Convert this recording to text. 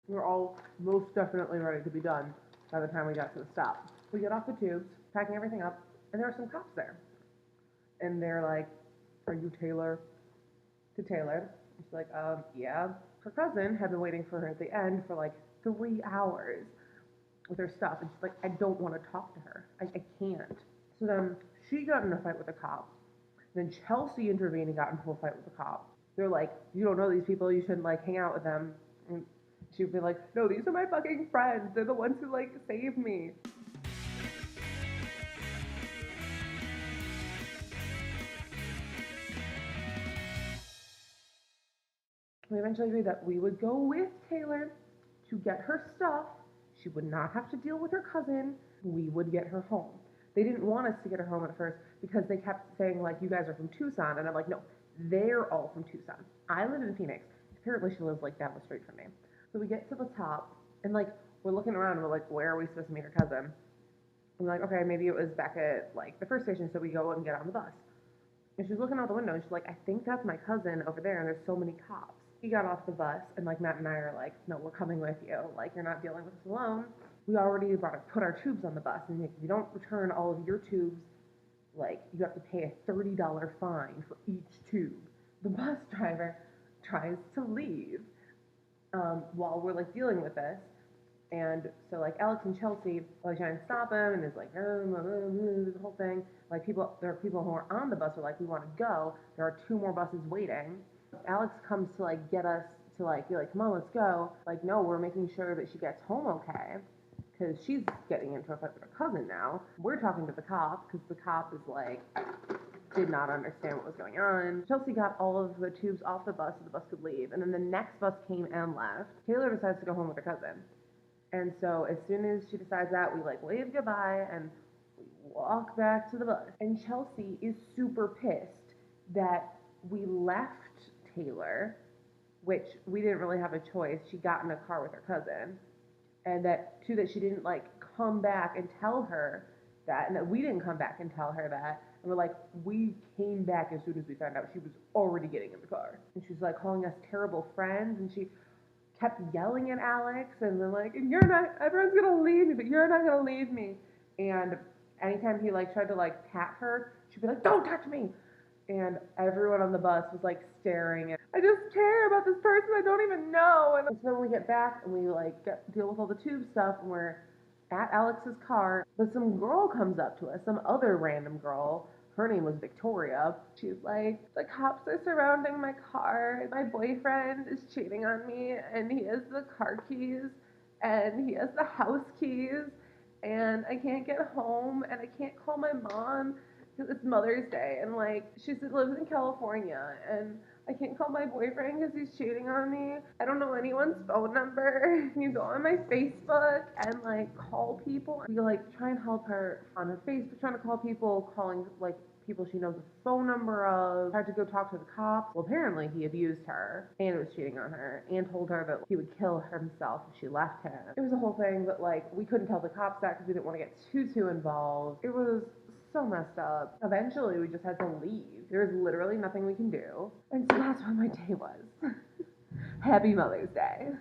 We were all most definitely ready to be done by the time we got to the stop. We get off the tubes, packing everything up, and there are some cops there. And they're like, "Are you Taylor?" To Taylor. And she's like, yeah. Her cousin had been waiting for her at the end for like 3 hours with her stuff. And she's like, "I don't want to talk to her. I can't." So then she got in a fight with a cop. Then Chelsea intervened and got into a fight with the cop. They're like, "You don't know these people. You shouldn't like hang out with them." And she'd be like, "No, these are my fucking friends. They're the ones who like saved me." We eventually agreed that we would go with Taylor to get her stuff. She would not have to deal with her cousin. We would get her home. They didn't want us to get her home at first because they kept saying, like, "You guys are from Tucson." And I'm like, "No, they're all from Tucson. I live in Phoenix." Apparently, she lives, like, down the street from me. So we get to the top, and, like, we're looking around, and we're like, "Where are we supposed to meet her cousin?" I'm like, "Okay, maybe it was back at, like, the first station." So we go and get on the bus. And she's looking out the window, and she's like, "I think that's my cousin over there, and there's so many cops." He got off the bus, and like Matt and I are like, "No, we're coming with you. Like, you're not dealing with this alone." We already put our tubes on the bus, and if you don't return all of your tubes, like, you have to pay a $30 fine for each tube. The bus driver tries to leave while we're like dealing with this. And so like Alex and Chelsea like trying to stop him, and it's like the whole thing. Like, there are people who are on the bus who are like, "We want to go." There are two more buses waiting. Alex comes to like get us to like be like, "Come on, let's go." Like, no, we're making sure that she gets home okay, because she's getting into a fight with her cousin now. We're talking to the cop because the cop is like did not understand what was going on. Chelsea got all of the tubes off the bus so the bus could leave, and then the next bus came and left. Taylor decides to go home with her cousin. And so as soon as she decides that, we like wave goodbye and we walk back to the bus. And Chelsea is super pissed that we left Taylor, which we didn't really have a choice. She got in a car with her cousin. And that too, that she didn't like come back and tell her that, and that we didn't come back and tell her that. And we're like, we came back as soon as we found out she was already getting in the car. And she's like calling us terrible friends, and she kept yelling at Alex, and then like, "You're not, everyone's gonna leave me, but you're not gonna leave me." And anytime he like tried to like pat her, she'd be like, "Don't touch me." And everyone on the bus was like staring, and I just care about this person I don't even know. And so then we get back and we like deal with all the tube stuff, and we're at Alex's car, but some girl comes up to us, some other random girl. Her name was Victoria. She's like, "The cops are surrounding my car. My boyfriend is cheating on me, and he has the car keys, and he has the house keys, and I can't get home, and I can't call my mom because it's Mother's Day, and like, she lives in California, and I can't call my boyfriend because he's cheating on me. I don't know anyone's phone number. You go on my Facebook and like call people. We like try and help her on her Facebook, trying to call people, calling like people she knows the phone number of. Tried to go talk to the cops. Well, apparently he abused her and was cheating on her and told her that he would kill himself if she left him. It was a whole thing, but like we couldn't tell the cops that because we didn't want to get too involved. It was so messed up. Eventually, we just had to leave. There was literally nothing we can do. And so that's what my day was. Happy Mother's Day.